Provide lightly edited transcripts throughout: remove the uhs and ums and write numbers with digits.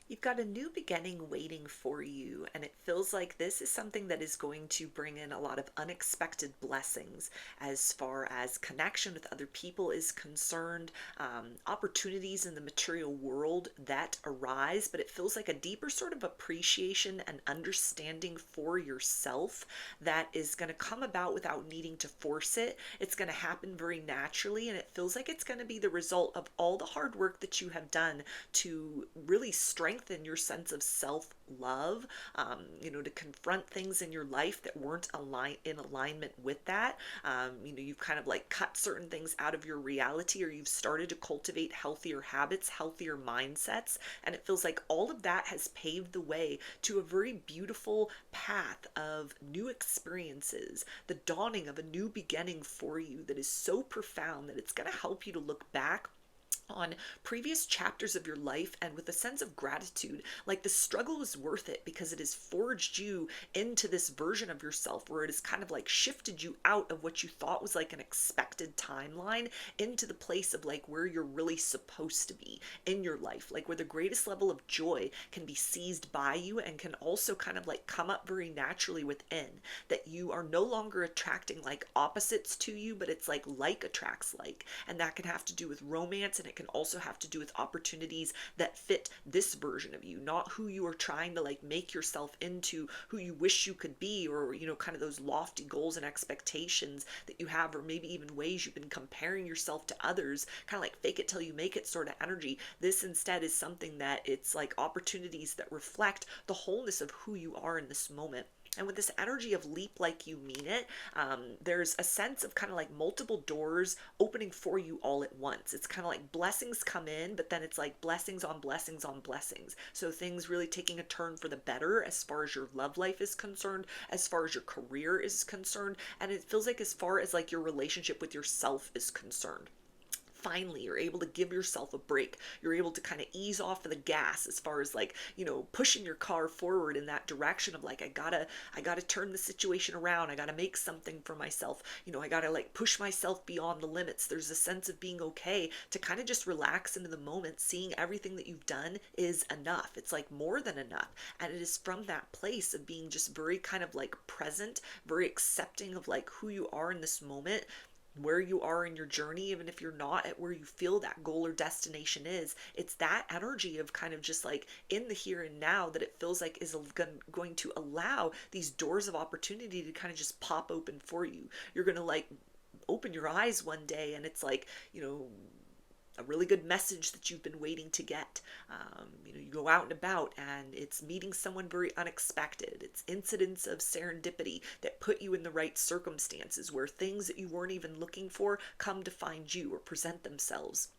You've got a new beginning waiting for you, and it feels like this is something that is going to bring in a lot of unexpected blessings as far as connection with other people is concerned, opportunities in the material world that arise, but it feels like a deeper sort of appreciation and understanding for yourself that is going to come about without needing to force it. It's going to happen very naturally, and it feels like it's going to be the result of all the hard work that you have done to really strengthen your sense of self love, to confront things in your life that weren't in alignment with that. You've kind of like cut certain things out of your reality, or you've started to cultivate healthier habits, healthier mindsets. And it feels like all of that has paved the way to a very beautiful path of new experiences, the dawning of a new beginning for you that is so profound that it's going to help you to look back on previous chapters of your life and with a sense of gratitude, like the struggle is worth it because it has forged you into this version of yourself where it has kind of like shifted you out of what you thought was like an expected timeline into the place of like where you're really supposed to be in your life, like where the greatest level of joy can be seized by you and can also kind of like come up very naturally within, that you are no longer attracting like opposites to you, but it's like attracts like, and that can have to do with romance, and it can also have to do with opportunities that fit this version of you, not who you are trying to like make yourself into, who you wish you could be, or kind of those lofty goals and expectations that you have, or maybe even ways you've been comparing yourself to others, kind of like fake it till you make it sort of energy. This instead is something that it's like opportunities that reflect the wholeness of who you are in this moment. And with this energy of leap like you mean it, there's a sense of kind of like multiple doors opening for you all at once. It's kind of like blessings come in, but then it's like blessings on blessings on blessings. So things really taking a turn for the better as far as your love life is concerned, as far as your career is concerned, and it feels like as far as like your relationship with yourself is concerned. Finally you're able to give yourself a break. You're able to kind of ease off of the gas as far as like pushing your car forward in that direction of like, I gotta turn the situation around. I gotta make something for myself. I gotta like push myself beyond the limits. There's a sense of being okay to kind of just relax into the moment, seeing everything that you've done is enough. It's like more than enough, and it is from that place of being just very kind of like present, very accepting of like who you are in this moment, where you are in your journey, even if you're not at where you feel that goal or destination is. It's that energy of kind of just like in the here and now that it feels like is going to allow these doors of opportunity to kind of just pop open for you. You're going to like open your eyes one day and it's like, a really good message that you've been waiting to get. You go out and about and it's meeting someone very unexpected. It's incidents of serendipity that put you in the right circumstances where things that you weren't even looking for come to find you or present themselves.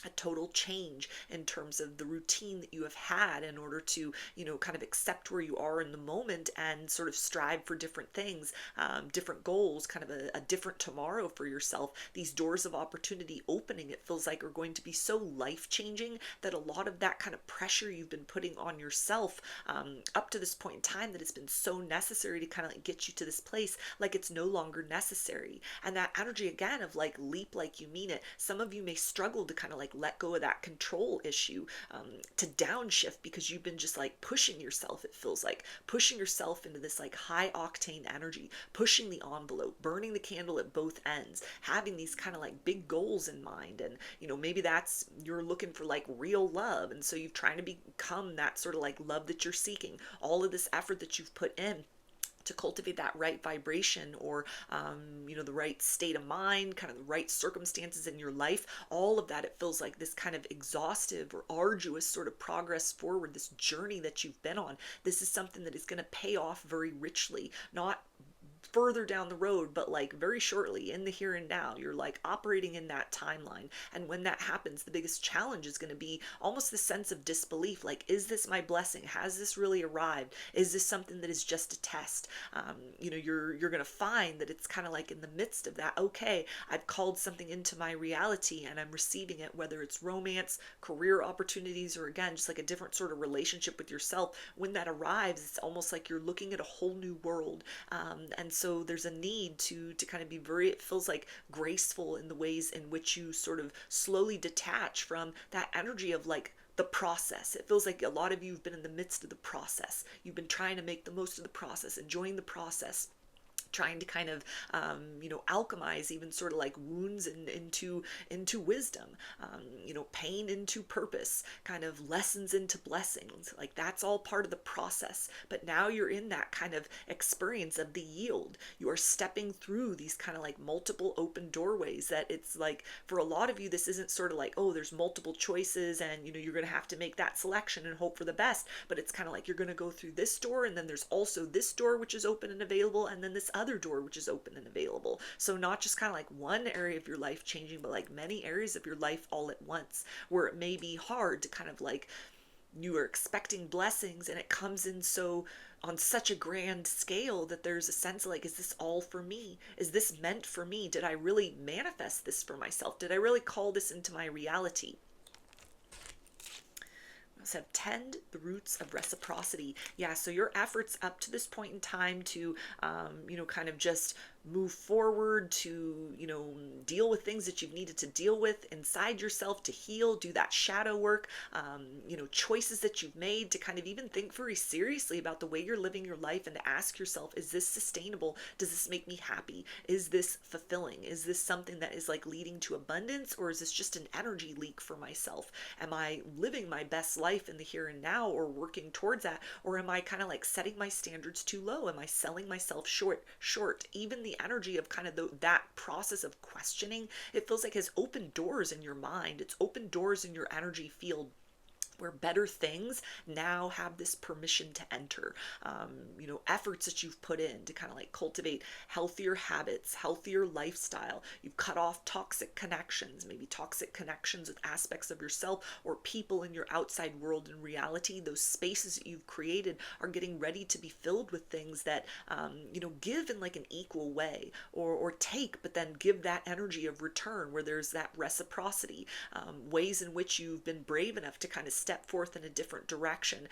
A total change in terms of the routine that you have had in order to, kind of accept where you are in the moment and sort of strive for different things, different goals, kind of a different tomorrow for yourself. These doors of opportunity opening, it feels like, are going to be so life changing that a lot of that kind of pressure you've been putting on yourself up to this point in time that has been so necessary to kind of like get you to this place, like it's no longer necessary. And that energy again of like leap like you mean it. Some of you may struggle to kind of like let go of that control issue, to downshift because you've been just like pushing yourself. It feels like pushing yourself into this like high octane energy, pushing the envelope, burning the candle at both ends, having these kind of like big goals in mind. And maybe that's, you're looking for like real love, and so you're trying to become that sort of like love that you're seeking. All of this effort that you've put in to cultivate that right vibration, or the right state of mind, kind of the right circumstances in your life, all of that, it feels like this kind of exhaustive or arduous sort of progress forward, this journey that you've been on. This is something that is going to pay off very richly, not further down the road, but like very shortly in the here and now. You're like operating in that timeline. And when that happens, the biggest challenge is going to be almost the sense of disbelief. Like, is this my blessing? Has this really arrived? Is this something that is just a test? You're going to find that it's kind of like in the midst of that, okay, I've called something into my reality and I'm receiving it, whether it's romance, career opportunities, or again, just like a different sort of relationship with yourself. When that arrives, it's almost like you're looking at a whole new world. And so there's a need to kind of be very, it feels like, graceful in the ways in which you sort of slowly detach from that energy of like the process. It feels like a lot of you have been in the midst of the process. You've been trying to make the most of the process, enjoying the process, trying to kind of alchemize even sort of like wounds into wisdom, pain into purpose, kind of lessons into blessings. Like that's all part of the process. But now you're in that kind of experience of the yield. You are stepping through these kind of like multiple open doorways, that it's like for a lot of you this isn't sort of like, oh, there's multiple choices and you're going to have to make that selection and hope for the best, but it's kind of like you're going to go through this door, and then there's also this door which is open and available, and then this other door which is open and available. So not just kind of like one area of your life changing, but like many areas of your life all at once, where it may be hard to kind of like, you are expecting blessings and it comes in so on such a grand scale that there's a sense of like, is this all for me? Is this meant for me? Did I really manifest this for myself? Did I really call this into my reality? So tend the roots of reciprocity. Yeah, so your efforts up to this point in time to, kind of just move forward, to, deal with things that you've needed to deal with inside yourself, to heal, do that shadow work, choices that you've made, to kind of even think very seriously about the way you're living your life, and to ask yourself, is this sustainable? Does this make me happy? Is this fulfilling? Is this something that is like leading to abundance, or is this just an energy leak for myself? Am I living my best life in the here and now, or working towards that? Or am I kind of like setting my standards too low? Am I selling myself short? Even the energy of kind of that process of questioning, it feels like has opened doors in your mind. It's opened doors in your energy field, where better things now have this permission to enter. Efforts that you've put in to kind of like cultivate healthier habits, healthier lifestyle. You've cut off toxic connections, maybe toxic connections with aspects of yourself or people in your outside world and reality. Those spaces that you've created are getting ready to be filled with things that, give in like an equal way, or take, but then give that energy of return, where there's that reciprocity. Ways in which you've been brave enough to kind of step forth in a different direction,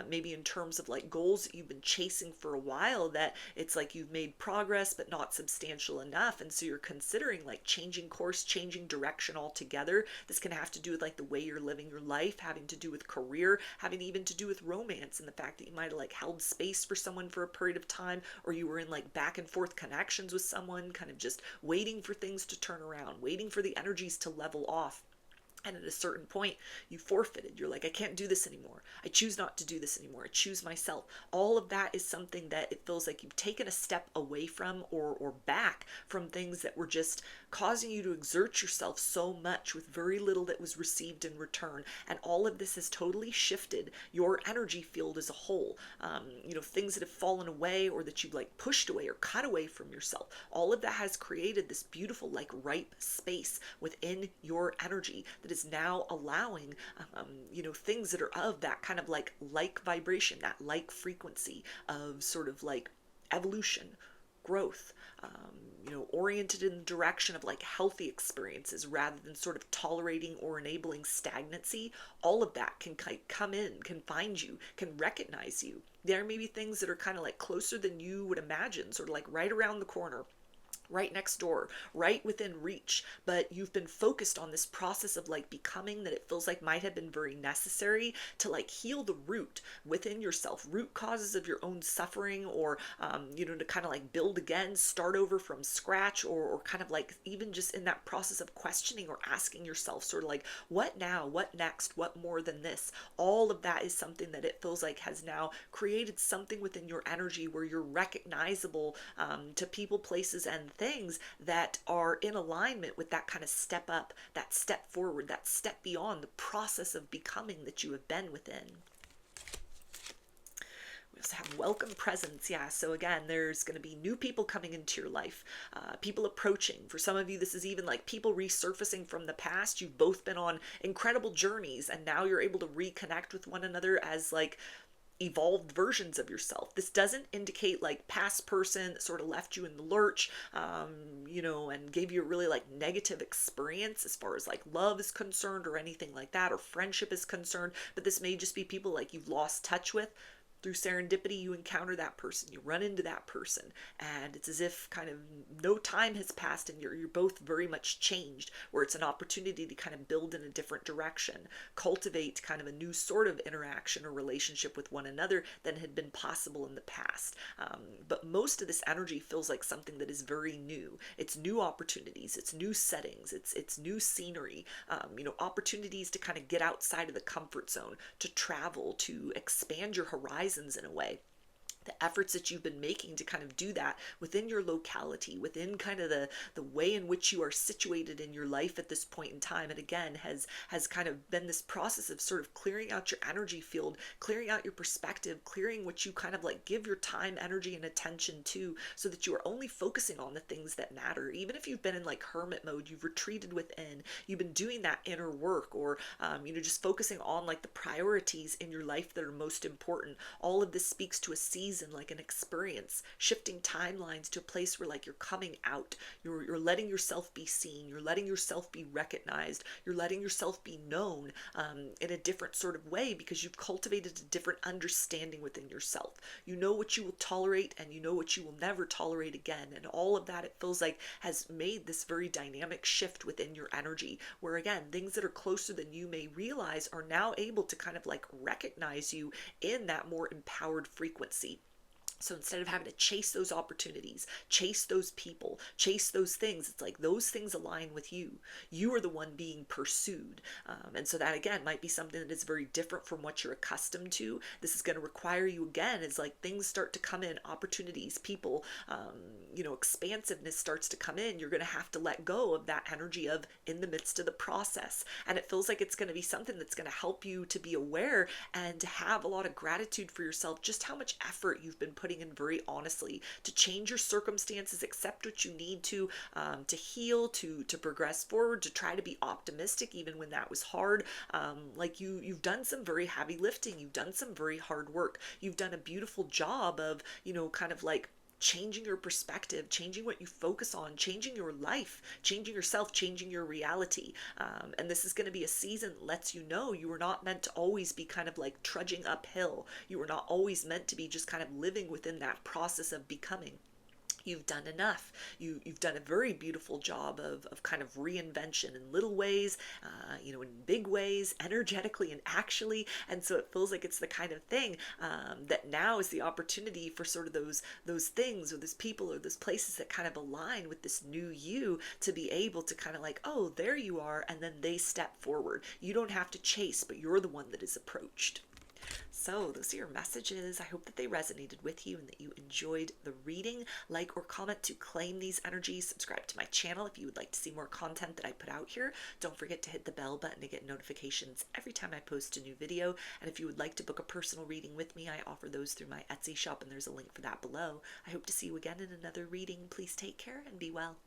maybe in terms of like goals that you've been chasing for a while, that it's like you've made progress but not substantial enough, and so you're considering like changing course, changing direction altogether. This can have to do with like the way you're living your life, having to do with career, having even to do with romance, and the fact that you might have like held space for someone for a period of time, or you were in like back and forth connections with someone, kind of just waiting for things to turn around, waiting for the energies to level off. And at a certain point, you forfeited. You're like, I can't do this anymore. I choose not to do this anymore. I choose myself. All of that is something that it feels like you've taken a step away from, or back from things that were just causing you to exert yourself so much with very little that was received in return. And all of this has totally shifted your energy field as a whole. Things that have fallen away, or that you've like pushed away or cut away from yourself. All of that has created this beautiful, like ripe space within your energy that is now allowing, things that are of that kind of like vibration, that like frequency of sort of like evolution, growth, oriented in the direction of like healthy experiences, rather than sort of tolerating or enabling stagnancy. All of that can come in, can find you, can recognize you. There may be things that are kind of like closer than you would imagine, sort of like right around the corner, right next door, right within reach, but you've been focused on this process of like becoming, that it feels like might have been very necessary to like heal the root within yourself, root causes of your own suffering, or to kind of like build again, start over from scratch, or kind of like even just in that process of questioning or asking yourself sort of like, what now, what next, what more than this? All of that is something that it feels like has now created something within your energy where you're recognizable to people, places, and things that are in alignment with that kind of step up, that step forward, that step beyond the process of becoming that you have been within. We also have welcome presence. Yeah, so again, there's going to be new people coming into your life, people approaching. For some of you, this is even like people resurfacing from the past. You've both been on incredible journeys, and now you're able to reconnect with one another as like evolved versions of yourself. This doesn't indicate like past person that sort of left you in the lurch, and gave you a really like negative experience as far as like love is concerned, or anything like that, or friendship is concerned. But this may just be people like you've lost touch with. through serendipity, you encounter that person, you run into that person, and it's as if kind of no time has passed and you're both very much changed, where it's an opportunity to kind of build in a different direction, cultivate kind of a new sort of interaction or relationship with one another than had been possible in the past. But most of this energy feels like something that is very new. It's new opportunities, it's new settings, it's new scenery, opportunities to kind of get outside of the comfort zone, to travel, to expand your horizons in a way. The efforts that you've been making to kind of do that within your locality, within kind of the way in which you are situated in your life at this point in time, and again has kind of been this process of sort of clearing out your energy field, clearing out your perspective, clearing what you kind of like give your time, energy, and attention to, so that you are only focusing on the things that matter. Even if you've been in like hermit mode, you've retreated within, you've been doing that inner work, or just focusing on like the priorities in your life that are most important. All of this speaks to a season, like an experience, shifting timelines to a place where like you're coming out, you're letting yourself be seen, you're letting yourself be recognized, you're letting yourself be known in a different sort of way, because you've cultivated a different understanding within yourself. You know what you will tolerate and you know what you will never tolerate again, and all of that, it feels like, has made this very dynamic shift within your energy, where again, things that are closer than you may realize are now able to kind of like recognize you in that more empowered frequency. So instead of having to chase those opportunities, chase those people, chase those things, it's like those things align with you. You are the one being pursued. And so that, again, might be something that is very different from what you're accustomed to. This is going to require you, again, as like things start to come in, opportunities, people, expansiveness starts to come in. You're going to have to let go of that energy of in the midst of the process. And it feels like it's going to be something that's going to help you to be aware and to have a lot of gratitude for yourself, just how much effort you've been putting in very honestly to change your circumstances, accept what you need to heal, to progress forward, to try to be optimistic even when that was hard. Like you've done some very heavy lifting, you've done some very hard work, you've done a beautiful job of kind of like changing your perspective, changing what you focus on, changing your life, changing yourself, changing your reality. And this is going to be a season that lets you know you were not meant to always be kind of like trudging uphill. You were not always meant to be just kind of living within that process of becoming. You've done enough. You've done a very beautiful job of kind of reinvention in little ways, in big ways, energetically and actually. And so it feels like it's the kind of thing that now is the opportunity for sort of those things or those people or those places that kind of align with this new you, to be able to kind of like, oh, there you are, and then they step forward. You don't have to chase, but you're the one that is approached. So those are your messages. I hope that they resonated with you and that you enjoyed the reading. Like or comment to claim these energies. Subscribe to my channel if you would like to see more content that I put out here. Don't forget to hit the bell button to get notifications every time I post a new video. And if you would like to book a personal reading with me, I offer those through my Etsy shop, and there's a link for that below. I hope to see you again in another reading. Please take care and be well.